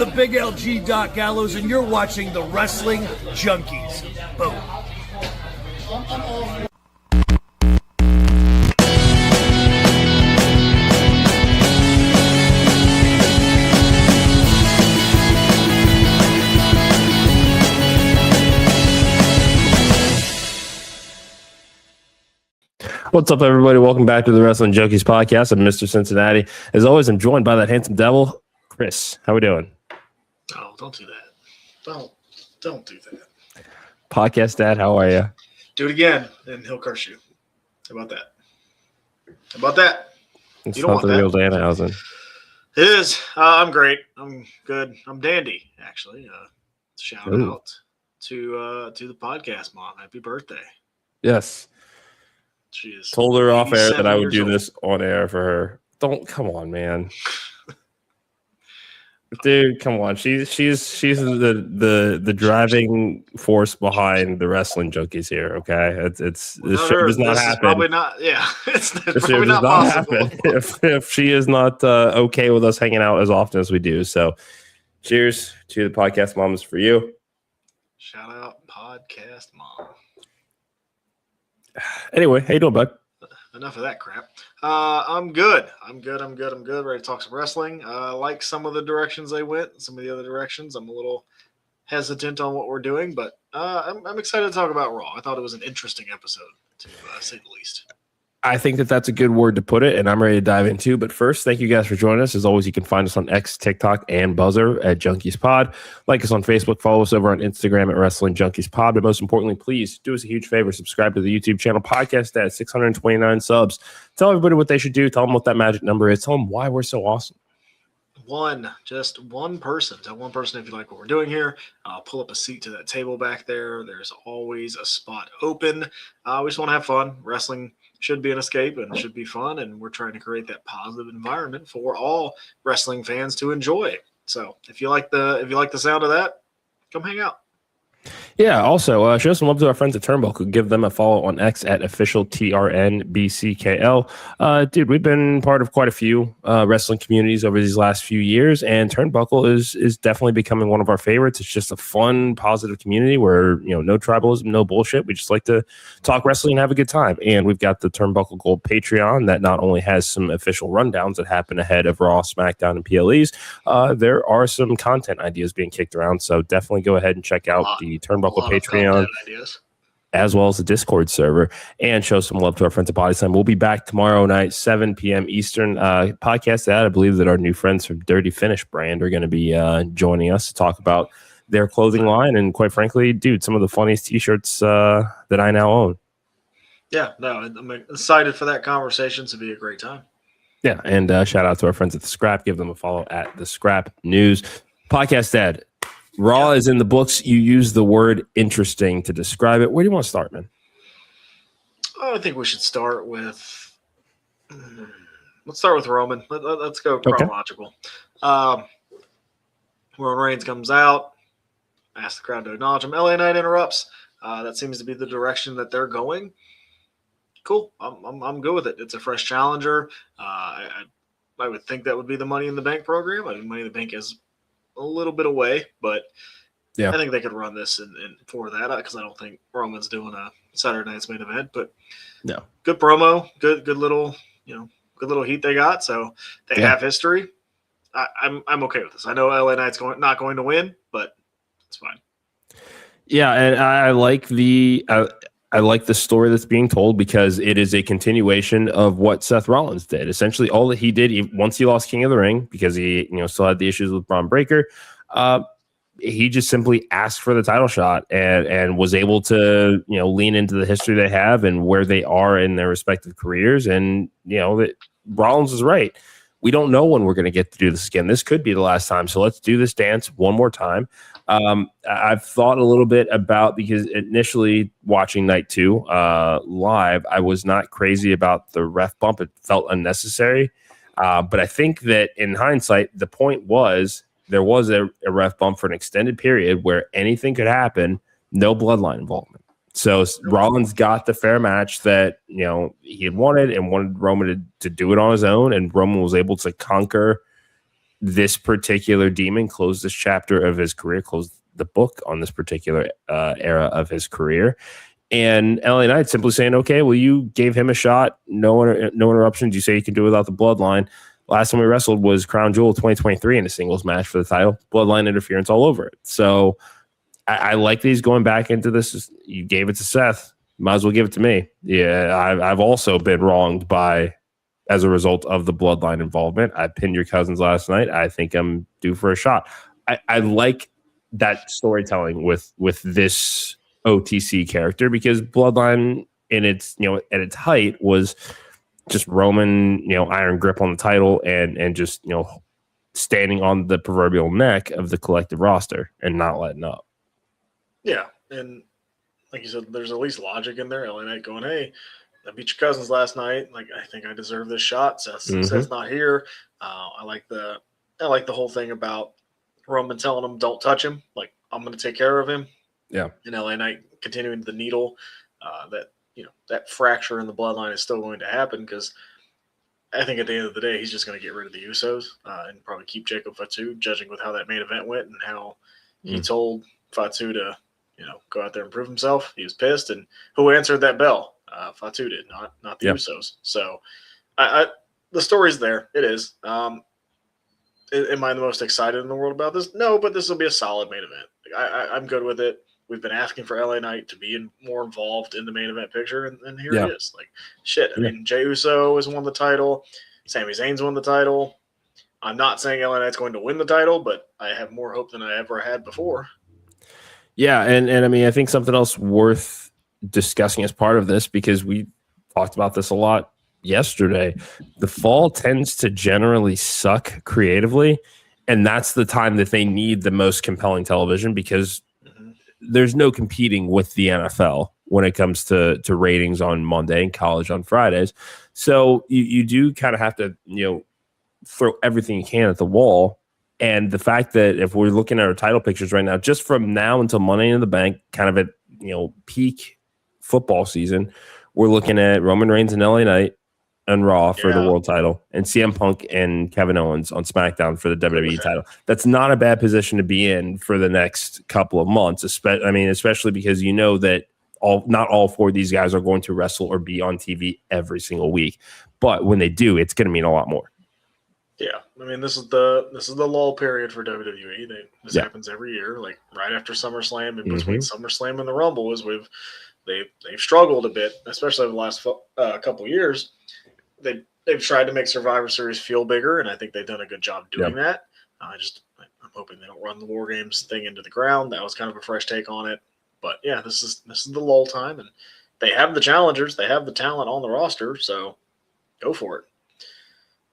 the Big LG Doc Gallows, and you're watching the Wrestling Junkies. Boom. What's up, everybody? Welcome back to the Wrestling Junkies podcast. I'm Mr. Cincinnati. As always, I'm joined by that handsome devil, Chris. How we doing? Oh, don't do that. Don't do that. Podcast Dad, how are you? Do it again, and he'll curse you. How about that? How about that? It's you don't not want the that. real Danhausen. It is. I'm great. I'm good. I'm dandy, actually. Shout out to the podcast mom. Happy birthday. Yes. She is told her off air that I would do old. this on air for her. Don't come on, man. Dude, come on. She's the driving force behind the Wrestling Junkies here. Okay, this shit does not happen. Probably not. Yeah, it's This probably shit not does possible. happen if she is not okay with us hanging out as often as we do. So, cheers to the podcast moms for you. Shout out podcast mom. Anyway, how you doing, bud? Enough of that crap. I'm good. I'm good. Ready to talk some wrestling. Like some of the directions they went, some of the other directions. I'm a little hesitant on what we're doing, but I'm excited to talk about Raw. I thought it was an interesting episode, to say the least. I think that's a good word to put it, and I'm ready to dive into. But first, thank you guys for joining us. As always, you can find us on X, TikTok, and Buzzer at Junkies Pod. Like us on Facebook, follow us over on Instagram at Wrestling Junkies Pod. But most importantly, please do us a huge favor: subscribe to the YouTube channel. Podcast at 629 subs. Tell everybody what they should do. Tell them what that magic number is. Tell them why we're so awesome. Just one person. Tell one person if you like what we're doing here. Pull up a seat to that table back there. There's always a spot open. We just want to have fun. Wrestling should be an escape and should be fun, and we're trying to create that positive environment for all wrestling fans to enjoy. So if you like the sound of that, come hang out. Yeah, also, show some love to our friends at Turnbuckle. Give them a follow on X at official TRNBCKL. Dude, we've been part of quite a few wrestling communities over these last few years, and Turnbuckle is definitely becoming one of our favorites. It's just a fun, positive community where, no tribalism, no bullshit. We just like to talk wrestling and have a good time. And we've got the Turnbuckle Gold Patreon that not only has some official rundowns that happen ahead of Raw, SmackDown, and PLEs, there are some content ideas being kicked around. So definitely go ahead and check out the Turnbuckle Patreon, as well as the Discord server, and show some love to our friends at Body Slam. We'll be back tomorrow night, 7 p.m. Eastern. Podcast that I believe that our new friends from Dirty Finish brand are going to be joining us to talk about their clothing line, and quite frankly, dude, some of the funniest t-shirts that I now own. Yeah, no, I'm excited for that conversation. To be a great time. Yeah, and shout out to our friends at The Scrap. Give them a follow at The Scrap News. Podcast Dad. Raw is in the books. You use the word interesting to describe it. Where do you want to start, man? I think we should start with Roman. Let's go chronological. Okay. Roman Reigns comes out, asks the crowd to acknowledge him. LA Knight interrupts. That seems to be the direction that they're going. Cool. I'm good with it. It's a fresh challenger. I would think that would be the Money in the Bank program. I mean, Money in the Bank is a little bit away, but I think they could run this and for that, because I don't think Roman's doing a Saturday night's main event. But no, good promo, good little heat they got. So they have history. I'm okay with this. I know LA Knight's not going to win, but it's fine. Yeah, and I like the story that's being told, because it is a continuation of what Seth Rollins did. Essentially, all that he did once he lost King of the Ring, because he still had the issues with Braun Breaker, he just simply asked for the title shot and was able to lean into the history they have and where they are in their respective careers. And that Rollins is right. We don't know when we're going to get to do this again. This could be the last time. So let's do this dance one more time. I've thought a little bit about, because initially watching night 2 live, I was not crazy about the ref bump. It felt unnecessary. But I think that in hindsight, the point was there was a ref bump for an extended period where anything could happen, no bloodline involvement. So Rollins got the fair match that he had wanted, and wanted Roman to do it on his own, and Roman was able to conquer this particular demon closed this chapter of his career, closed the book on this particular era of his career. And LA Knight simply saying, okay, well, you gave him a shot. No interruptions. You say you can do it without the bloodline. Last time we wrestled was Crown Jewel 2023 in a singles match for the title. Bloodline interference all over it. So I like that he's going back into this. You gave it to Seth. Might as well give it to me. Yeah, I've also been wronged as a result of the bloodline involvement. I pinned your cousins last night. I think I'm due for a shot. I like that storytelling with this OTC character, because bloodline in its at its height was just Roman iron grip on the title and just standing on the proverbial neck of the collective roster and not letting up. Yeah, and like you said, there's at least logic in there. LA Knight going, hey, I beat your cousins last night. Like, I think I deserve this shot. Seth's not here. I like the whole thing about Roman telling him, don't touch him. Like, I'm going to take care of him. Yeah. And LA Knight continuing the needle that fracture in the bloodline is still going to happen, because I think at the end of the day, he's just going to get rid of the Usos and probably keep Jacob Fatu, judging with how that main event went and how he told Fatu to, go out there and prove himself. He was pissed. And who answered that bell? Fatu did, not the Usos. So the story's there. It is. Am I the most excited in the world about this? No, but this will be a solid main event. I'm good with it. We've been asking for LA Knight to be more involved in the main event picture, and here it is. Like, shit. I mean, Jey Uso has won the title. Sami Zayn's won the title. I'm not saying LA Knight's going to win the title, but I have more hope than I ever had before. Yeah, and I mean, I think something else worth discussing as part of this, because we talked about this a lot yesterday, the fall tends to generally suck creatively, and that's the time that they need the most compelling television, because there's no competing with the NFL when it comes to ratings on Monday and college on Fridays. So you do kind of have to, throw everything you can at the wall. And the fact that if we're looking at our title pictures right now, just from now until Money in the Bank, kind of at, peak football season, we're looking at Roman Reigns and LA Knight on Raw for the world title, and CM Punk and Kevin Owens on SmackDown for the WWE title. That's not a bad position to be in for the next couple of months, especially because that not all four of these guys are going to wrestle or be on TV every single week. But when they do, it's going to mean a lot more. Yeah, I mean, this is the lull period for WWE. This happens every year, like right after SummerSlam, and between SummerSlam and the Rumble is they've struggled a bit, especially over the last couple years. They've tried to make Survivor Series feel bigger, and I think they've done a good job doing that. I'm hoping they don't run the War Games thing into the ground. That was kind of a fresh take on it. But yeah, this is the lull time, and they have the challengers, they have the talent on the roster, so go for it.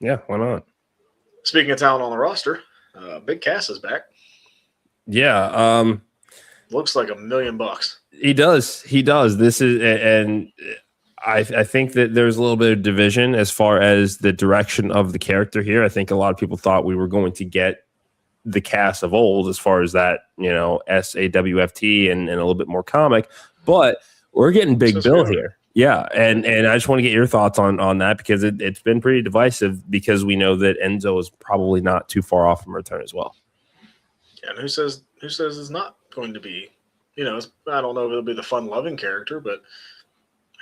Yeah, why not? Speaking of talent on the roster, Big Cass is back. Yeah, looks like $1 million. He does. This is, and I think that there's a little bit of division as far as the direction of the character here. I think a lot of people thought we were going to get the Cass of old, as far as that, SAWFT and a little bit more comic, but we're getting Big Bill here. Yeah, and I just want to get your thoughts on that, because it's been pretty divisive, because we know that Enzo is probably not too far off from return as well. Yeah, and who says it's not going to be? I don't know if it'll be the fun-loving character, but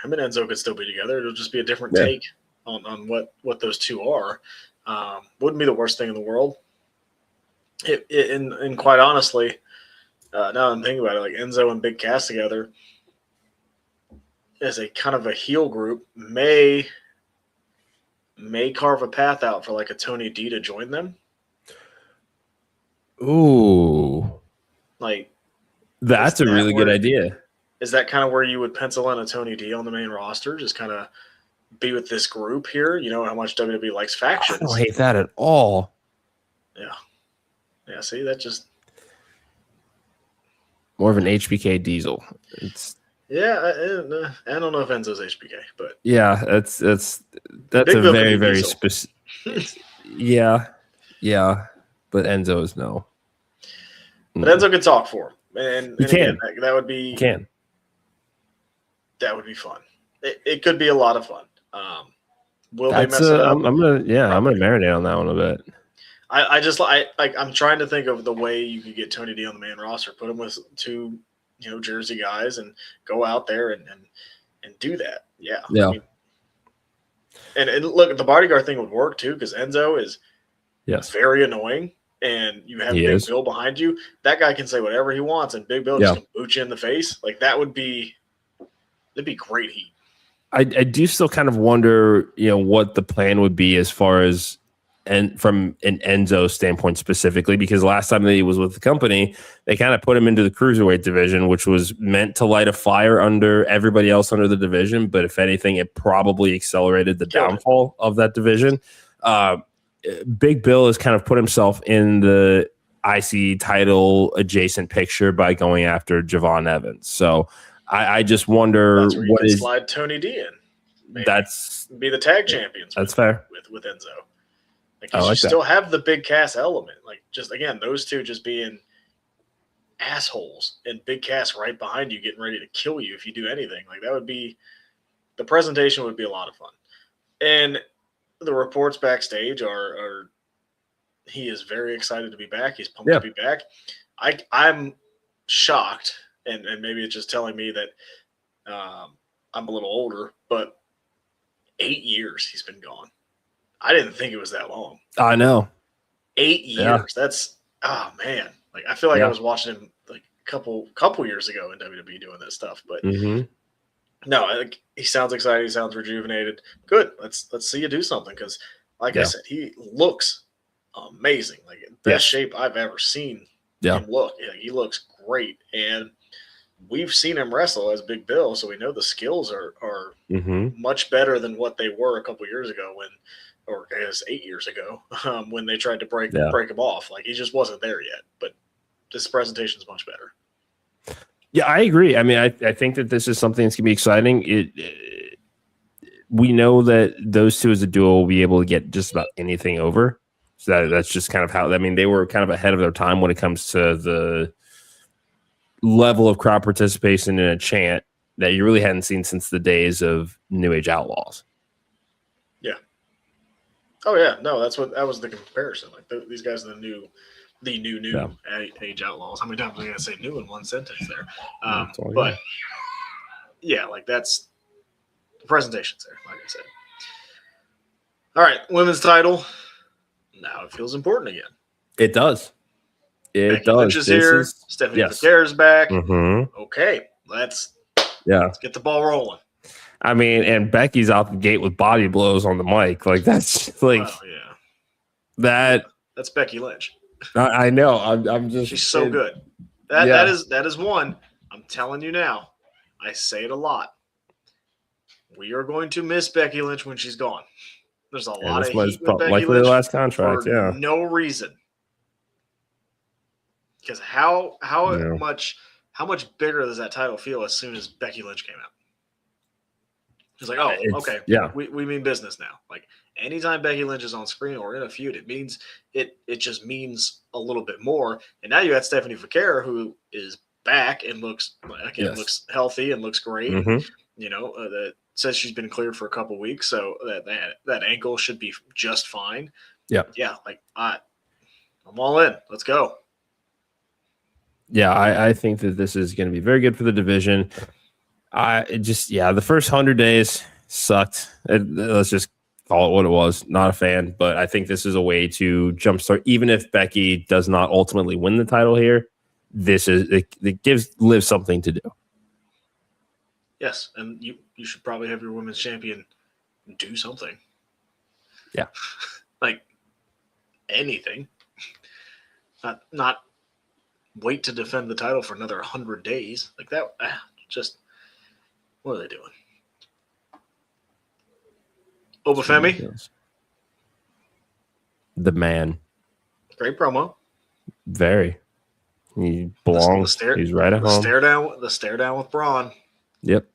him and Enzo could still be together. It'll just be a different take on what those two are. Wouldn't be the worst thing in the world. And quite honestly, now that I'm thinking about it, like Enzo and Big Cass together as a kind of a heel group may carve a path out for like a Tony D to join them. Ooh, like that's a really good idea. Is that kind of where you would pencil in a Tony D on the main roster? Just kind of be with this group here. You know how much WWE likes factions. I don't hate that at all. Yeah. See, that just more of an HBK Diesel. Yeah, I don't know if Enzo's HBK, but yeah, that's a very, very specific. Yeah, but Enzo is no. But Enzo can talk for him, and again, that would be that would be fun. It could be a lot of fun. Will they mess it up? I'm gonna marinate on that one a bit. I'm trying to think of the way you could get Tony D on the main roster, put him with two, Jersey guys, and go out there and do that. Yeah. Yeah. I mean, and look, the bodyguard thing would work too, because Enzo is very annoying, and you have Big Bill behind you. That guy can say whatever he wants, and Big Bill just can boot you in the face. Like that'd be great heat. I do still kind of wonder, what the plan would be as far as and from an Enzo standpoint specifically, because last time that he was with the company, they kind of put him into the cruiserweight division, which was meant to light a fire under everybody else under the division. But if anything, it probably accelerated the downfall of that division. Big Bill has kind of put himself in the IC title adjacent picture by going after Javon Evans. So I just wonder that's where you can slide Tony D in. Maybe. That's be the tag champions. That's fair with Enzo. Like you still have the big Cass element. Like just again, those two just being assholes and Big Cass right behind you, getting ready to kill you if you do anything. Like that would be the presentation would be a lot of fun. And the reports backstage are he is very excited to be back. He's pumped to be back. I'm shocked, and maybe it's just telling me that I'm a little older, but 8 years he's been gone. I didn't think it was that long. I know. 8 years. Yeah. That's man. Like I feel like I was watching him like a couple years ago in WWE doing that stuff. But no, he sounds excited. He sounds rejuvenated. Good. Let's see you do something because, like I said, he looks amazing. Like best shape I've ever seen him look. Yeah, he looks great, and we've seen him wrestle as Big Bill, so we know the skills are much better than what they were a couple years ago or I guess 8 years ago, when they tried to break him off. Like he just wasn't there yet. But this presentation is much better. Yeah, I agree. I mean, I think that this is something that's gonna be exciting. We know that those two as a duo will be able to get just about anything over. So that's just kind of how. I mean, they were kind of ahead of their time when it comes to the level of crowd participation in a chant that you really hadn't seen since the days of New Age Outlaws. Yeah. Oh yeah, no, that was the comparison. Like these guys are the new Age Outlaws. How many times am I gonna say "new" in one sentence there? But yeah, like that's the presentations there. Like I said. All right, women's title. Now it feels important again. It does. Becky Lynch is here. Stephanie Vaquer is back. Okay, let's get the ball rolling. I mean, and Becky's out the gate with body blows on the mic. Like that's like, that's Becky Lynch. I know. I'm just. She's so good. That is one. I'm telling you now. I say it a lot. We are going to miss Becky Lynch when she's gone. There's a lot of heat with Becky likely Lynch the last contract. for no reason. Because how much bigger does that title feel as soon as Becky Lynch came out? It's like, okay, we mean business now. Like anytime Becky Lynch is on screen or in a feud, it means it just means a little bit more. And now you got Stephanie Vaquer, who is back and looks healthy and looks great. And, that says she's been cleared for a couple weeks, so that ankle should be just fine. Yeah. Like I'm all in. Let's go. Yeah, I think that this is going to be very good for the division. The first 100 days sucked. Let's just call it what it was. Not a fan, but I think this is a way to jumpstart. Even if Becky does not ultimately win the title here, it gives Liv something to do. Yes, and you should probably have your women's champion do something. Yeah, like anything. Not wait to defend the title for another 100 days like that. Just what are they doing? Obafemi, the man. Great promo. Very. He belongs. He's right at home. The stare down with Braun. Yep.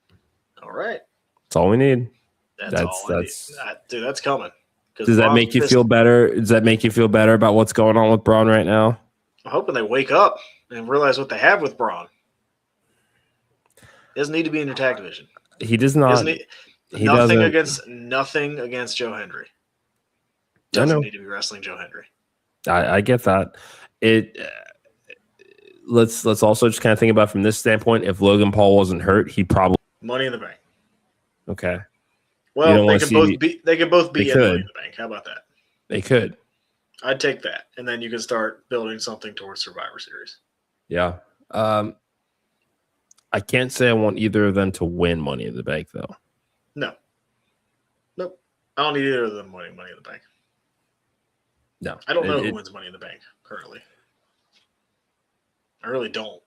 All right. That's all we need. Dude, that's coming. Does that make you feel better? Does that make you feel better about what's going on with Braun right now? I'm hoping they wake up and realize what they have with Braun. He doesn't need to be in your tag division. He does not. Nothing against Joe Henry. Doesn't need to be wrestling Joe Henry. I get that. It. Let's also just kind of think about from this standpoint. If Logan Paul wasn't hurt, he probably Money in the Bank. okay. Well, they could both be in Money in the Bank. How about that? They could. I'd take that, and then you can start building something towards Survivor Series. Yeah. I can't say I want either of them to win Money in the Bank, though. No. Nope. I don't need either of them winning Money in the Bank. No. I don't know who wins Money in the Bank currently. I really don't.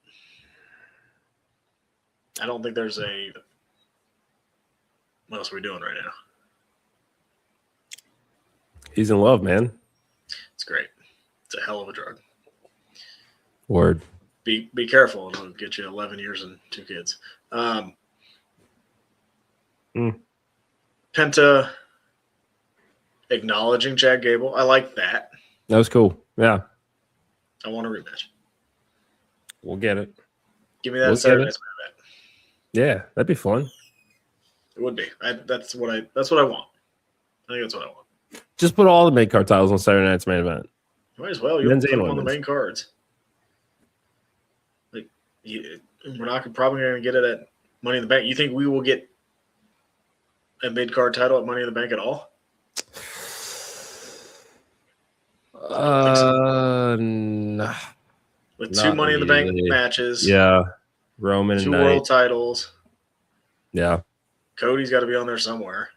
I don't think there's a... What else are we doing right now? He's in love, man. It's great. It's a hell of a drug. Word. Be careful. It'll get you 11 years and 2 kids. Penta acknowledging Chad Gable. I like that. That was cool. Yeah. I want a rematch. We'll get it. Give me that Saturday Night's Main Event. Yeah, that'd be fun. It would be. That's what I want. I think that's what I want. Just put all the mid card titles on Saturday Night's Main Event. Might as well. You put them on the main cards. Like we're not probably going to get it at Money in the Bank. You think we will get a mid card title at Money in the Bank at all? No. With 2 Money in the Bank matches. Yeah. Roman 2 world titles. Yeah. Cody's got to be on there somewhere.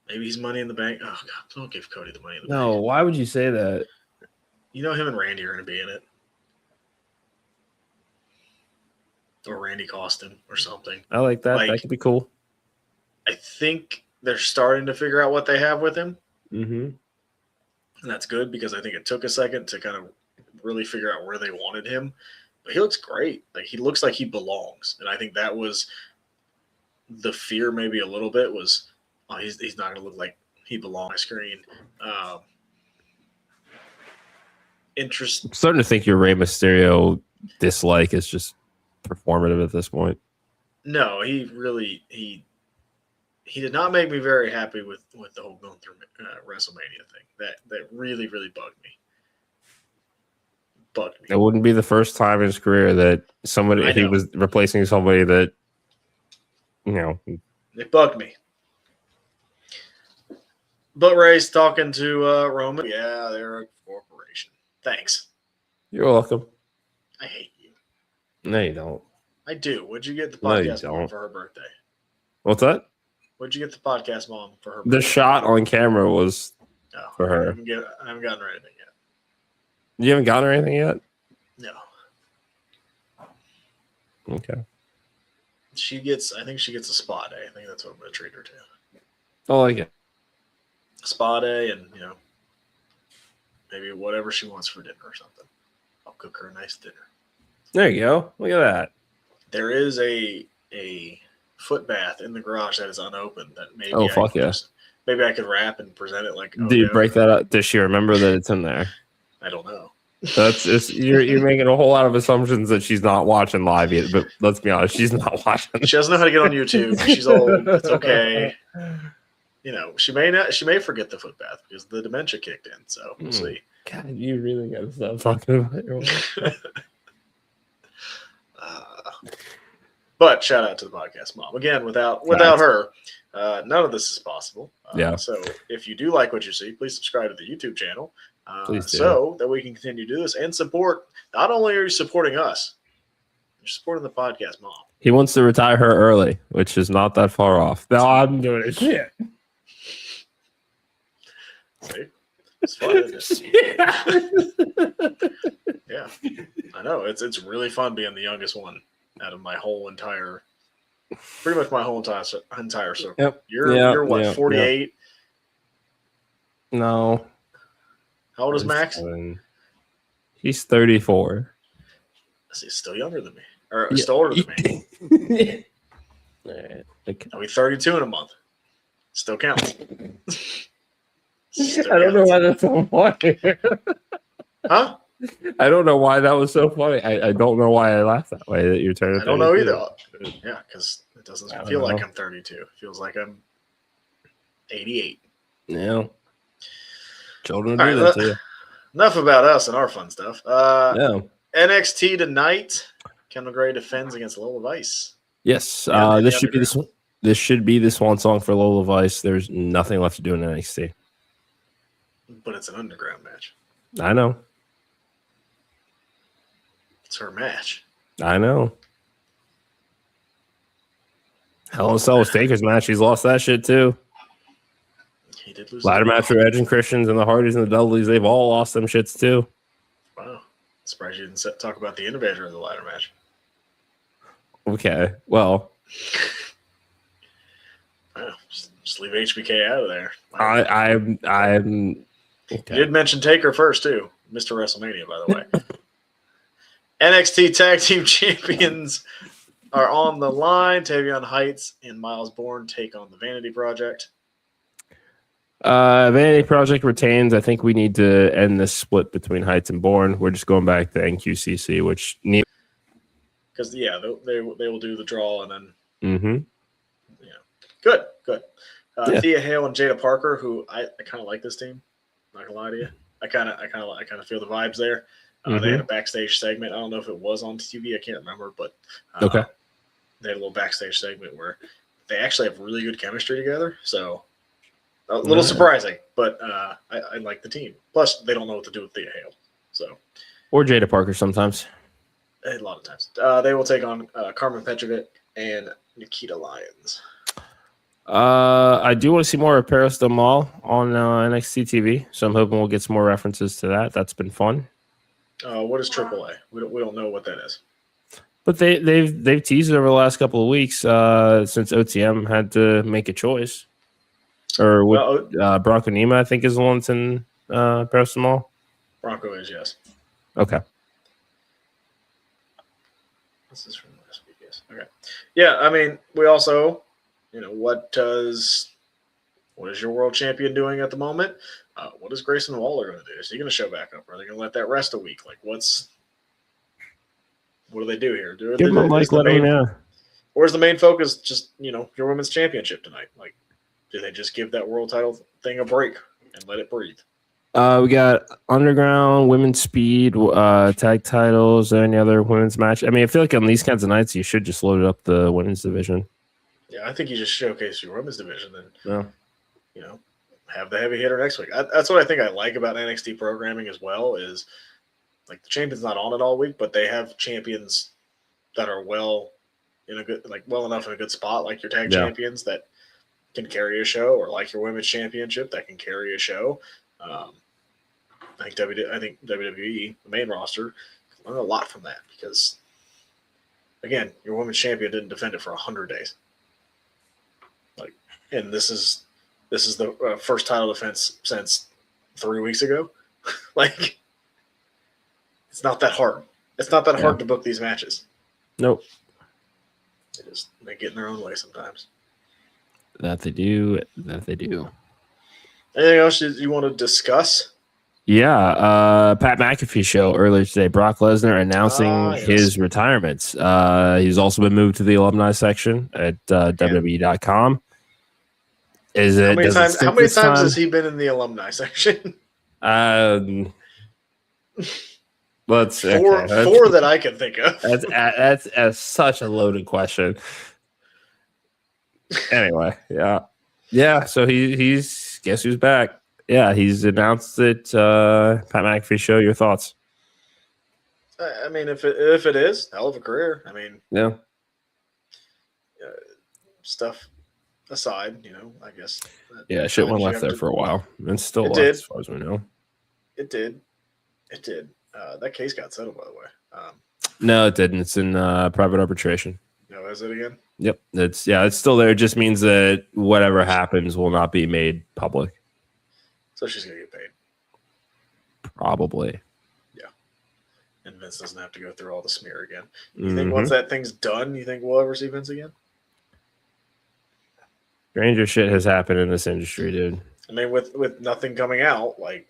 Maybe he's Money in the Bank. Oh, God, don't give Cody the Money in the Bank. No, why would you say that? You know him and Randy are going to be in it. Or Randy Costin or something. I like that. That could be cool. I think they're starting to figure out what they have with him. Mm-hmm. And that's good because I think it took a second to kind of really figure out where they wanted him. But he looks great. Like he looks like he belongs. And I think that was the fear maybe a little bit was he's not going to look like he belongs on screen. I'm starting to think your Rey Mysterio dislike is just performative at this point. No, he did not make me very happy with the whole going through WrestleMania thing. That really, really bugged me. It wouldn't be the first time in his career that he was replacing somebody that, It bugged me. But Ray's talking to Roman. Yeah, they're a corporation. Thanks. You're welcome. I hate you. No, you don't. I do. What'd you get the podcast mom for her birthday? What's that? What'd you get the podcast mom for her birthday? The shot on camera was for her. I haven't gotten her anything yet. You haven't gotten her anything yet? No. Okay. I think she gets a spa day. I think that's what I'm going to treat her to. I like it. A spa day and, maybe whatever she wants for dinner or something. I'll cook her a nice dinner. There you go. Look at that. There is a foot bath in the garage that is unopened that maybe maybe I could wrap and present it like. Do you break that up? Does she remember that it's in there? I don't know. That's just you're making a whole lot of assumptions that she's not watching live yet. But let's be honest, she's not watching. She doesn't know how to get on YouTube. She's old. It's okay. She may forget the foot bath because the dementia kicked in. So we'll see. God, you really got to stop talking about your wife. But shout out to the podcast mom again. Without her, none of this is possible. So if you do like what you see, please subscribe to the YouTube channel. So that we can continue to do this and support. Not only are you supporting us, you're supporting the podcast mom. He wants to retire her early, which is not that far off. No, I'm doing it. Shit. See? It's fun, isn't it? Yeah, I know. It's really fun being the youngest one out of my whole entire, pretty much my whole entire circle. Yep. You're what, 48? Yep. No. How old is Max? He's 34. He's still younger than me, or still older than me. Right. I'll be 32 in a month. Still counts. I don't know why that's so funny. Huh? I don't know why that was so funny. I don't know why I laughed that way that you're turning. I don't know either. Yeah, because it doesn't feel like I'm 32. It feels like I'm 88. Yeah. Children All do right, that to you. enough about us and our fun stuff. No. NXT tonight, Kendal Grey defends against Lola Vice. Yes. Yeah, This should be this. This should be the swan song for Lola Vice. There's nothing left to do in NXT. But it's an underground match. I know. It's her match. I know. Hell in a Cell was Taker's match. He's lost that shit too. He did lose. Ladder match for Edge and Christians and the Hardys and the Dudleys. They've all lost them shits too. Wow. Surprised you didn't talk about the innovator of the ladder match. Okay. Well, Wow. Just leave HBK out of there. I'm okay. You did mention Taker first too. Mr. WrestleMania, by the way. NXT Tag Team Champions are on the line. Tavion Heights and Miles Bourne take on the Vanity Project. Vanity Project retains. I think we need to end this split between Heights and Bourne. We're just going back to NQCC, which because they will do the draw and then good. Thea Hale and Jada Parker, who I kind of like this team. Not gonna lie to you, I kind of feel the vibes there. They had a backstage segment. I don't know if it was on TV. I can't remember, but okay. They had a little backstage segment where they actually have really good chemistry together. So a little surprising, but I like the team. Plus, they don't know what to do with Thea Hale. So Or Jada Parker sometimes. A lot of times. They will take on Carmen Petrovic and Nikita Lyons. I do want to see more of Paris Del Mal on NXT TV, so I'm hoping we'll get some more references to that. That's been fun. What is AAA? We don't know what that is. But they've teased it over the last couple of weeks since OTM had to make a choice. Or Bronco Nima, I think, is the one that's in Paris Del Mal. Bronco is, yes. Okay. This is from last week, yes. Okay. Yeah, I mean, we also, what is your world champion doing at the moment? What is Grayson Waller going to do? Is he going to show back up? Are they going to let that rest a week? Like, what do they do here? Give him a mic, let him know. Or is the main focus just, your women's championship tonight? Like, do they just give that world title thing a break and let it breathe? We got Underground, Women's Speed, tag titles, any other women's match. I mean, I feel like on these kinds of nights, you should just load up the women's division. Yeah, I think you just showcase your women's division and, have the heavy hitter next week. That's what I think I like about NXT programming as well is, like, the champion's not on it all week, but they have champions that are well enough in a good spot, like your tag champions that can carry a show, or like your women's championship that can carry a show. I think WWE, the main roster, can learn a lot from that because, again, your women's champion didn't defend it for 100 days. And this is the first title defense since 3 weeks ago. It's not that hard. It's not that hard to book these matches. Nope. They get in their own way sometimes. That they do. Anything else you want to discuss? Yeah, Pat McAfee show earlier today. Brock Lesnar announcing his retirement. He's also been moved to the alumni section at WWE.com. How many times has he been in the alumni section? Let's four that I can think of. That's such a loaded question. Anyway, yeah. So he's guess who's back? Yeah, he's announced it. Pat McAfee show. Your thoughts? I mean, if it is, hell of a career. I mean, yeah. Stuff aside, I guess. Yeah, shit went left there for a while, and still left, as far as we know. It did. That case got settled, by the way. No, it didn't. It's in private arbitration. No, is it again? Yep. It's still there. It just means that whatever happens will not be made public. So she's gonna get paid. Probably. Yeah. And Vince doesn't have to go through all the smear again. You think once that thing's done, you think we'll ever see Vince again? Stranger shit has happened in this industry, dude. I mean, with nothing coming out, like.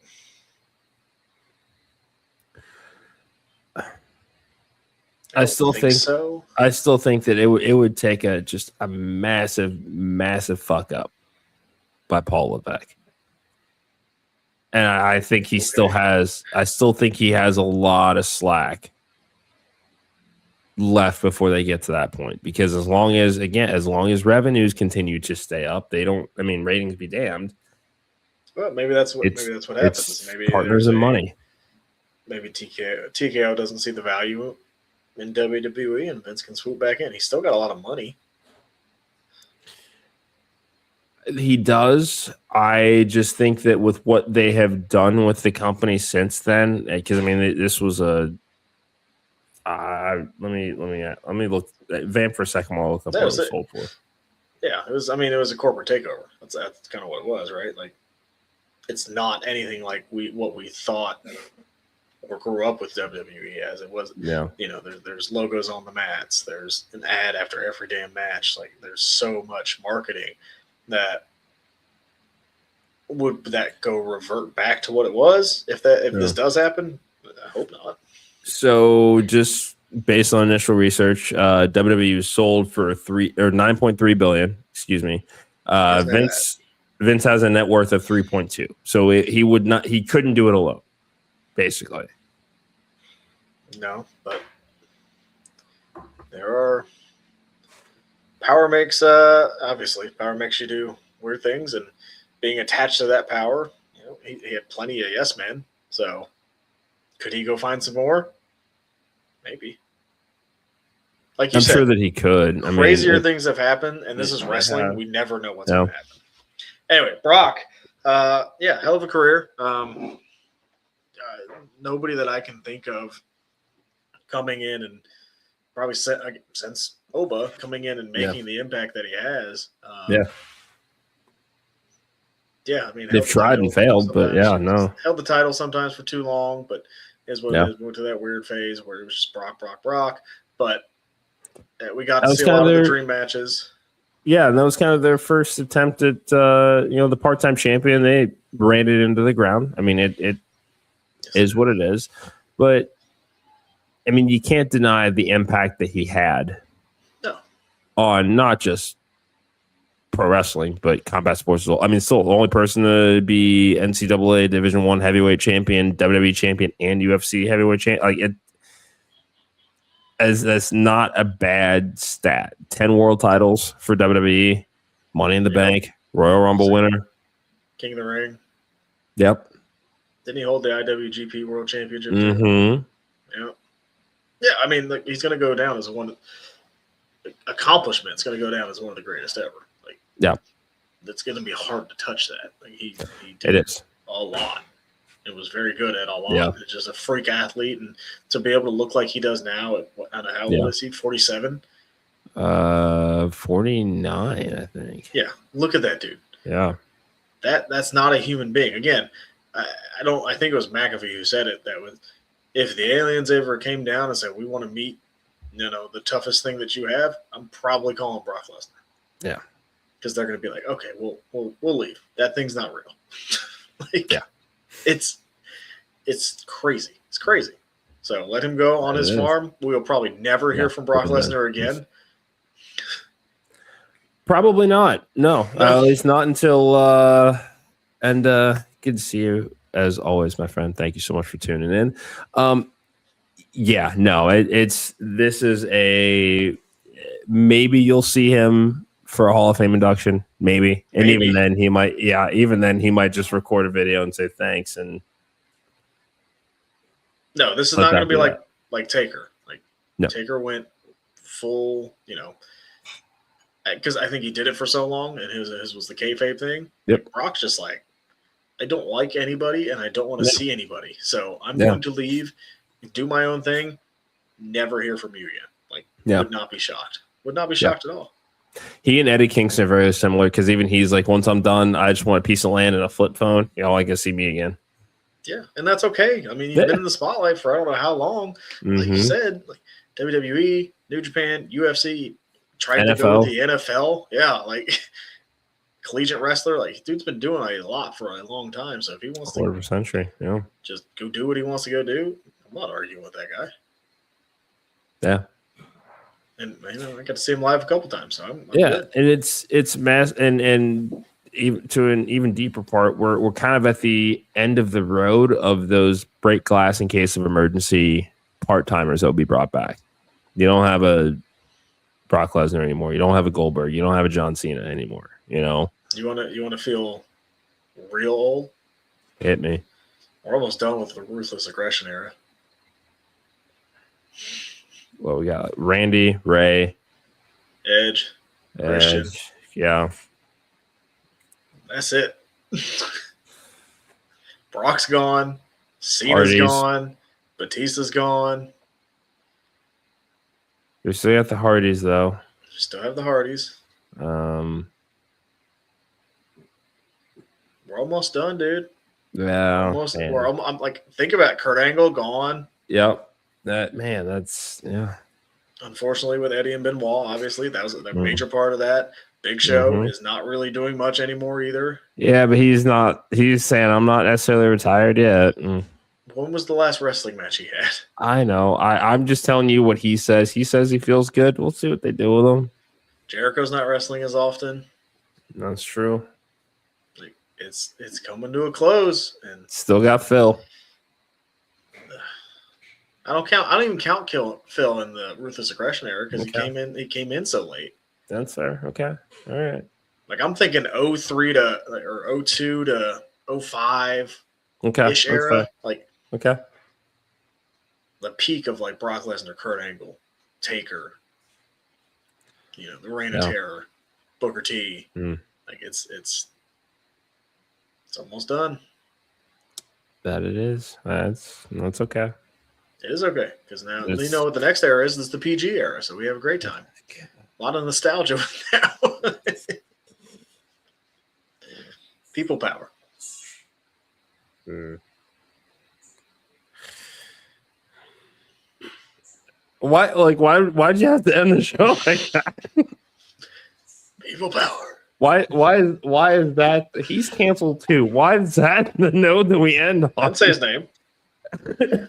I still think so. I still think that it would take a massive fuck up by Paul Levesque. And I think he still has. I still think he has a lot of slack left before they get to that point. Because as long as revenues continue to stay up, they don't. I mean, ratings be damned. Well, maybe that's what happens. Maybe partners and money. Maybe TKO doesn't see the value in WWE, and Vince can swoop back in. He's still got a lot of money. He does. I just think that with what they have done with the company since then, because I mean, this was a. Let me look. Vamp for a second while I look up what it was sold for. Yeah, it was. I mean, it was a corporate takeover. That's kind of what it was, right? Like, it's not anything like what we thought or grew up with WWE as. It was. Yeah. You know, there's logos on the mats. There's an ad after every damn match. Like, there's so much marketing that would go revert back to what it was if this does happen. I hope not. So just based on initial research, WWE was sold for 9.3 billion. Excuse me. Vince has a net worth of 3.2. So he couldn't do it alone, basically. No, but power makes you do weird things, and being attached to that power, you know, he had plenty of yes men. So could he go find some more? Maybe. Like you said, I'm sure that he could. Crazier things have happened, and this is wrestling. We never know what's going to happen. Anyway, Brock, hell of a career. Nobody that I can think of coming in and probably since Oba coming in and making the impact that he has. I mean, they've tried and failed, but held the title sometimes for too long, but is what it is. Went to that weird phase where it was just Brock. But we got to see a lot of the dream matches. Yeah, and that was kind of their first attempt at the part-time champion. They ran it into the ground. I mean, it is what it is, but I mean, you can't deny the impact that he had on not just pro wrestling, but combat sports as well. I mean, still the only person to be NCAA Division I heavyweight champion, WWE champion, and UFC heavyweight champion. That's not a bad stat. 10 world titles for WWE, Money in the Bank, Royal Rumble winner, King of the Ring. Yep. Didn't he hold the IWGP World Championship? Mm-hmm. Yeah. Yeah, I mean, he's going to go down as accomplishment. It's going to go down as one of the greatest ever. It's going to be hard to touch that. He did a lot. It was very good at a lot. Yeah. It's just a freak athlete, and to be able to look like he does now at how old is he? 47. 49, I think. Yeah, look at that dude. Yeah, that's not a human being. Again, I think it was McAfee who said it. That was, if the aliens ever came down and said we want to meet, the toughest thing that you have, I'm probably calling Brock Lesnar. Yeah. Because they're going to be like, okay, we'll leave. That thing's not real. It's crazy. It's crazy. So let him go on his farm. We'll probably never hear from Brock Lesnar again. Probably not. No, at least not until. Good to see you as always, my friend. Thank you so much for tuning in. This is a maybe you'll see him for a Hall of Fame induction, maybe. And even then he might just record a video and say thanks. And no, this is not going to be like Taker. Taker went full, because I think he did it for so long, and his was the kayfabe thing. Yep. Brock's just like, I don't like anybody, and I don't want to see anybody, so I'm going to leave, do my own thing, never hear from you again. Would not be shocked. Would not be shocked at all. He and Eddie Kingston are very similar because even he's like, once I'm done, I just want a piece of land and a flip phone. I can see me again. Yeah, and that's okay. I mean, you've been in the spotlight for I don't know how long. Like you said, WWE, New Japan, UFC, tried to go with the NFL. Yeah, collegiate wrestler. Dude's been doing a lot for a long time. So if he wants quarter of a century, just go do what he wants to go do. I'm not arguing with that guy. Yeah. And I got to see him live a couple times, so I'm good. And it's mass, and an even deeper part, we're kind of at the end of the road of those break glass in case of emergency part-timers that will be brought back. You don't have a Brock Lesnar anymore. You don't have a Goldberg. You don't have a John Cena anymore. You know. You want to feel real old? Hit me. We're almost done with the ruthless aggression era. Well, we got Randy, Ray, Edge. Christian. Yeah. That's it. Brock's gone. Cena's Hardy's gone. Batista's gone. We still got the Hardys, though. Still have the Hardys. We're We're almost done, dude. Yeah. Almost. I'm like, think about it. Kurt Angle gone. Yep. That's yeah. Unfortunately, with Eddie and Benoit, obviously that was a major part of that. Big Show is not really doing much anymore either. Yeah, but he's not. He's saying I'm not necessarily retired yet. When was the last wrestling match he had? I know. I'm just telling you what he says. He says he feels good. We'll see what they do with him. Jericho's not wrestling as often. That's true. Like, it's coming to a close, and Still got Phil. I don't even count Phil in the ruthless aggression era because he came in so late. That's fair. Okay. All right. Like I'm thinking 03 to or 02 to 05 ish era. Fair. Like Okay. the peak of like Brock Lesnar, Kurt Angle, Taker, the Reign of Terror, Booker T. Like it's almost done. That it is. That's okay. It is okay because now you know what the next era is. This is the PG era, so we have a great time. A lot of nostalgia with that. People power. Why? Like why'd you have to end the show like that? People power. Why is that? He's canceled too. Why is that the note that we end on? I'd say his name.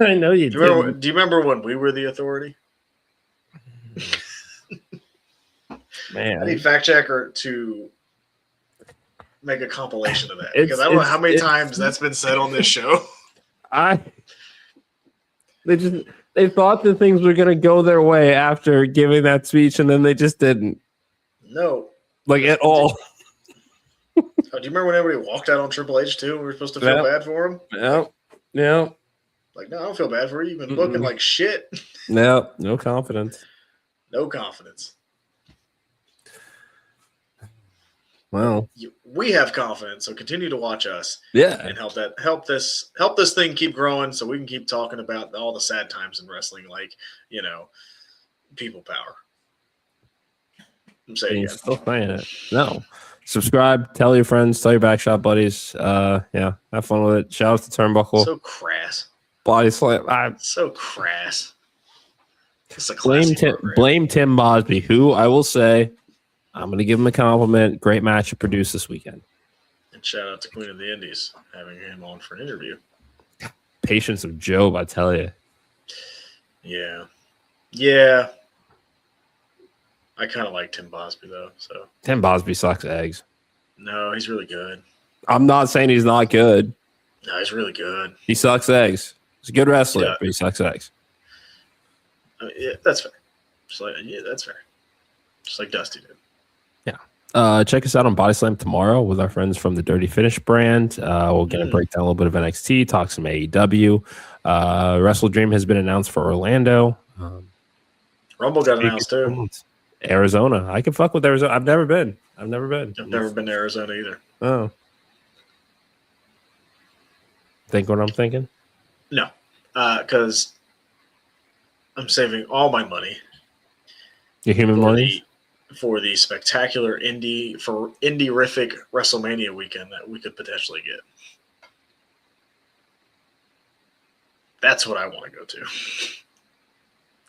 I know you do. Do you remember when we were the authority? Man, I need fact checker to make a compilation of that because I don't know how many times that's been said on this show. They thought that things were gonna go their way after giving that speech, and then they just didn't. No, like at all. Do you remember when everybody walked out on Triple H too? We were supposed to feel bad for him. Yeah. Like, no, I don't feel bad for you. You've been looking like shit. No confidence. No confidence. Well, we have confidence, so continue to watch us. Yeah, and help this thing keep growing, so we can keep talking about all the sad times in wrestling, like people power. I'm saying you're still saying it. No, subscribe, tell your friends, tell your backshot buddies. Yeah, have fun with it. Shout out to Turnbuckle. So crass. Body slam. So crass. It's a blame Tim Mosby, who I will say, I'm going to give him a compliment. Great match produced this weekend. And shout out to Queen of the Indies, having him on for an interview. Patience of Job, I tell you. Yeah. I kind of like Tim Mosby though. So Tim Mosby sucks eggs. No, he's really good. I'm not saying he's not good. No, he's really good. He sucks eggs. He's a good wrestler, but he sucks eggs. Yeah, that's fair. That's fair. Just like Dusty did. Yeah. Check us out on Body Slam tomorrow with our friends from the Dirty Finish brand. We'll get a breakdown a little bit of NXT, talk some AEW. Wrestle Dream has been announced for Orlando. Rumble got announced too. Arizona. I can fuck with Arizona. I've never been. I've never been to Arizona either. Oh. Think what I'm thinking? No. Because I'm saving all my money. Your human money? For the spectacular indie-rific WrestleMania weekend that we could potentially get. That's what I want to go to.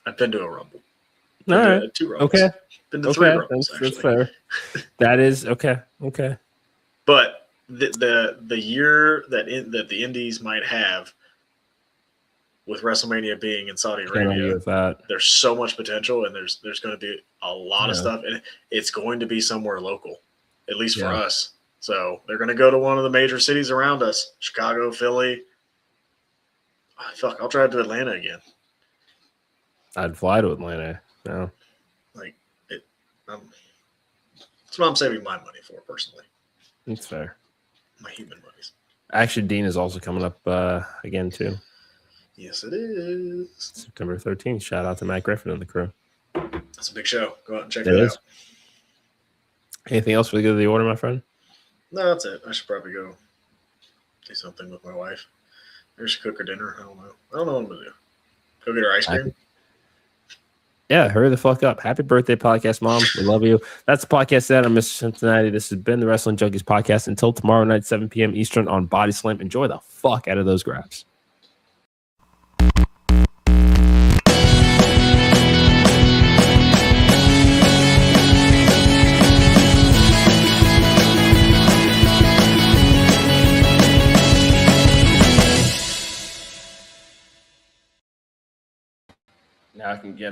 I've been to a Rumble. All right. 2 Rumbles. Okay. Been to 3 Rumbles, that's fair. That is okay. Okay. But the year that the Indies might have with WrestleMania being in Saudi Arabia, there's so much potential, and there's going to be a lot of stuff, and it's going to be somewhere local, at least for us. So they're going to go to one of the major cities around us, Chicago, Philly. Oh, fuck, I'll drive to Atlanta again. I'd fly to Atlanta. No. Like, that's what I'm saving my money for, personally. That's fair. My human monies. Actually, Dean is also coming up again, too. Yes, it is. September 13th. Shout out to Matt Griffin and the crew. That's a big show. Go out and check It that is. out. Anything else for the good of the order, my friend? No, that's it. I should probably go do something with my wife. Maybe she cook her dinner. I don't know what I'm going to do. Go get her ice cream. Yeah, hurry the fuck up. Happy birthday, podcast mom. We love you. That's the podcast that I'm Mr. Cincinnati. This has been the Wrestling Junkies podcast. Until tomorrow night, 7 p.m. Eastern on Body Slam. Enjoy the fuck out of those grabs. Now I can get